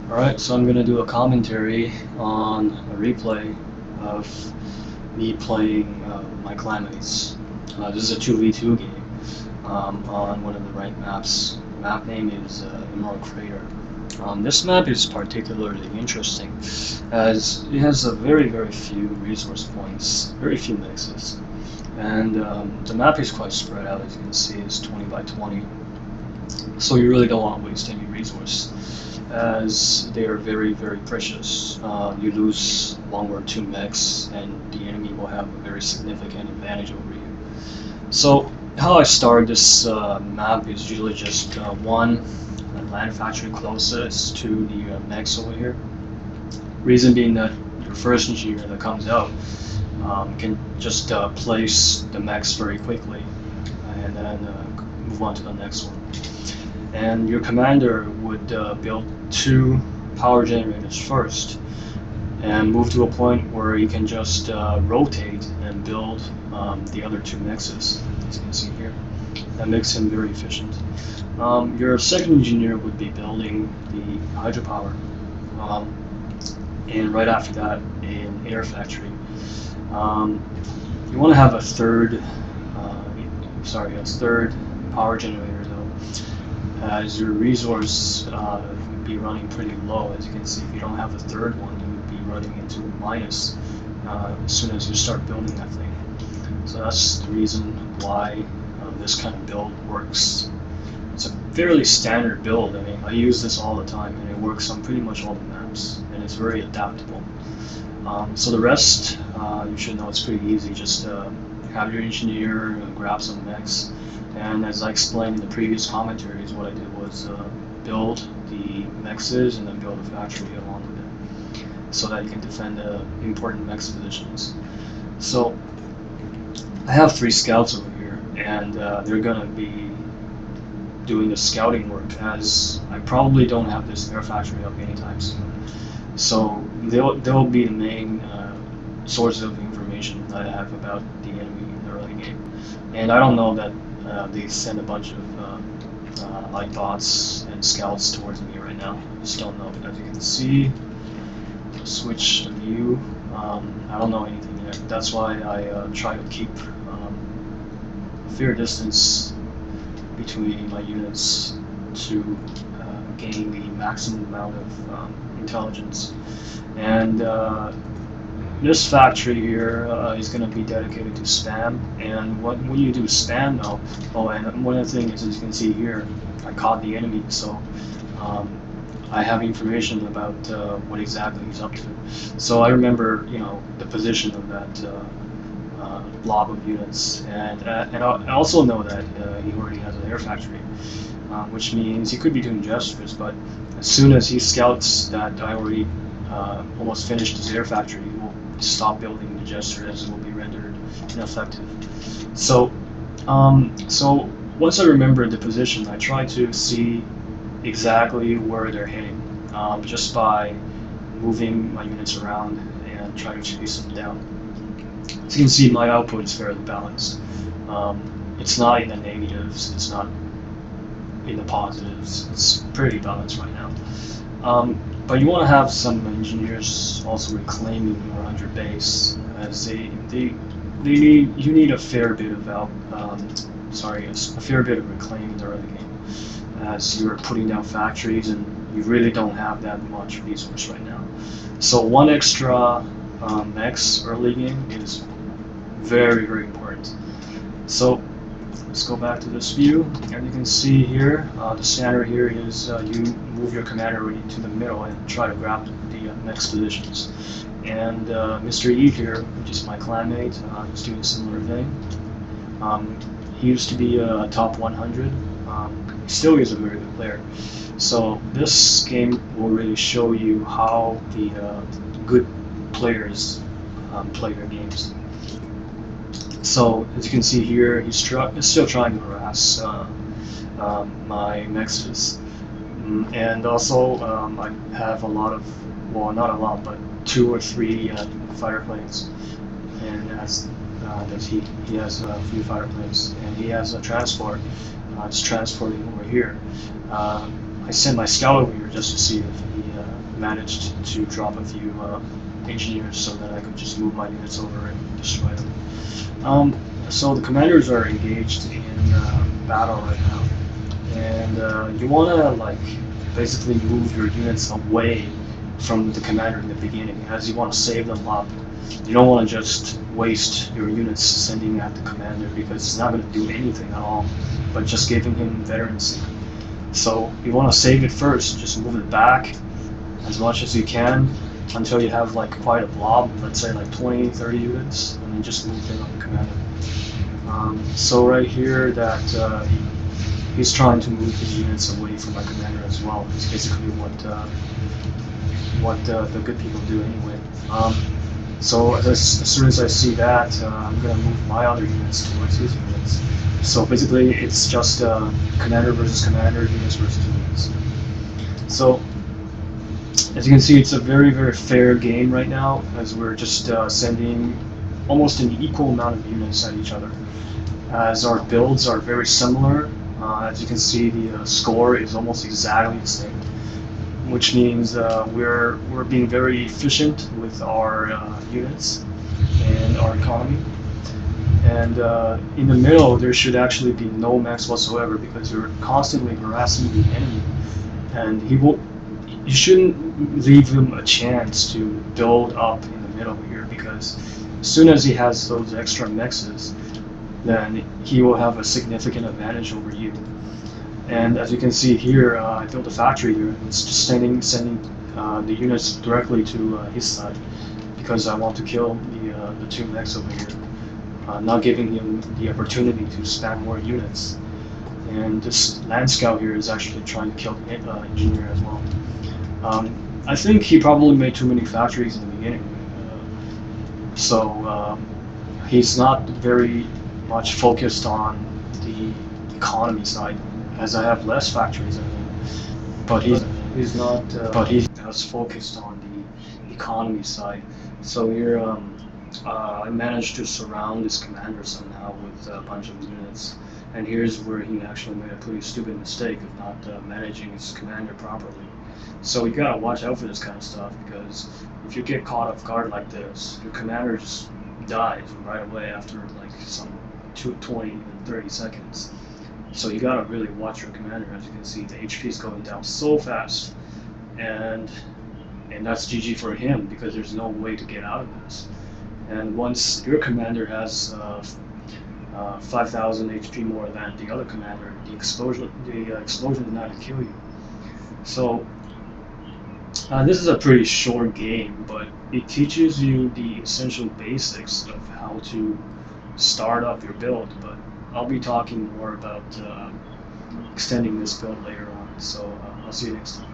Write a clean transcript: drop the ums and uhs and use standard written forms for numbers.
Alright, so I'm going to do a commentary on a replay of me playing my clanmates. This is a 2v2 game on one of the ranked maps. The map name is Emerald Crater. This map is particularly interesting as it has a very few resource points, very few mixes. And the map is quite spread out, as you can see. It's 20 by 20. So you really don't want to waste any resource, as they are very precious. You lose one or two mechs and the enemy will have a very significant advantage over you. So how I start this map is usually just one land factory closest to the mechs over here. Reason being that your first engineer that comes out can just place the mechs very quickly and then move on to the next one. And your commander would build two power generators first and move to a point where you can just rotate and build the other two mixes, as you can see here. That makes him very efficient. Your second engineer would be building the hydropower, and right after that an air factory. You want to have a third power generator though, as your resource would be running pretty low. As you can see, if you don't have a third one, you would be running into minus as soon as you start building that thing. So that's the reason why this kind of build works. It's a fairly standard build. I mean, I use this all the time and it works on pretty much all the maps, and it's very adaptable. So the rest, you should know it's pretty easy. Just have your engineer grab some mechs, and as I explained in the previous commentaries, what I did was build the mexes and then build a factory along with it, so that you can defend the important mex positions. So I have 3 scouts over here, and they're gonna be doing the scouting work, as I probably don't have this air factory up anytime soon. So they'll be the main source of information that I have about the enemy in the early game. And I don't know that they send a bunch of light bots and scouts towards me right now. I just don't know. As you can see, switch the view. I don't know anything yet. That's why I try to keep a fair distance between my units to gain the maximum amount of intelligence. And this factory here is going to be dedicated to spam. And when you do spam though, and one of the things, as you can see here, I caught the enemy, so I have information about what exactly he's up to. So I remember, the position of that blob of units, and I also know that he already has an air factory, which means he could be doing gestures, but as soon as he scouts that I already almost finished his air factory, he will stop building the gestures, as it will be rendered ineffective. So once I remember the position, I try to see exactly where they're heading, just by moving my units around and try to chase them down. As you can see, my output is fairly balanced. It's not in the negatives, it's not in the positives, it's pretty balanced right now. But you want to have some engineers also reclaiming around your base, as you need a fair bit of a fair bit of reclaiming in the early game, as you're putting down factories and you really don't have that much resource right now. So one extra mechs early game is very important. So let's go back to this view, and you can see here the standard here is you move your commander into the middle and try to grab the next positions. And Mr. E here, which is my clanmate, is doing a similar thing. He used to be a top 100. He still is a very good player. So this game will really show you how the good players play their games. So as you can see here, he's still trying to harass my mexes. And also I have a lot of, well, not a lot, but 2 or 3 fighter planes. And as he has a few fighter planes, and he has a transport. It's transporting over here. I sent my scout over here just to see if he managed to drop a few engineers so that I could just move my units over and destroy them. So the commanders are engaged in battle right now, and you want to like basically move your units away from the commander in the beginning, as you want to save them up. You don't want to just waste your units sending at the commander, because it's not going to do anything at all, but just giving him veterancy. So you want to save it first, just move it back as much as you can until you have like quite a blob, let's say like 20, 30 units, and then just move them on the commander. So right here that he's trying to move his units away from my commander as well. It's basically what the good people do anyway. So as soon as I see that, I'm going to move my other units towards his units. So basically it's just commander versus commander, units versus units. So as you can see, it's a very, very fair game right now, as we're just sending almost an equal amount of units at each other. As our builds are very similar, as you can see, the score is almost exactly the same, which means we're being very efficient with our units and our economy. And in the middle, there should actually be no mechs whatsoever, because you're constantly harassing the enemy, and you shouldn't leave him a chance to build up in the middle here, because as soon as he has those extra mexes, then he will have a significant advantage over you. And as you can see here, I built a factory here. It's just sending the units directly to his side, because I want to kill the two mechs over here, not giving him the opportunity to spam more units. And this land scout here is actually trying to kill the engineer as well. I think he probably made too many factories in the beginning, so he's not very much focused on the economy side, as I have less factories than him. But he's not. But he's focused on the economy side. So here, I managed to surround his commander somehow with a bunch of units. And here's where he actually made a pretty stupid mistake of not managing his commander properly. So you gotta watch out for this kind of stuff, because if you get caught off guard like this, your commander just dies right away after like some 20, even 30 seconds. So you gotta really watch your commander. As you can see, the HP is going down so fast, and that's GG for him, because there's no way to get out of this. And once your commander has 5,000 HP more than the other commander, the explosion is not to kill you. So this is a pretty short game, but it teaches you the essential basics of how to start up your build. But I'll be talking more about extending this build later on. So I'll see you next time.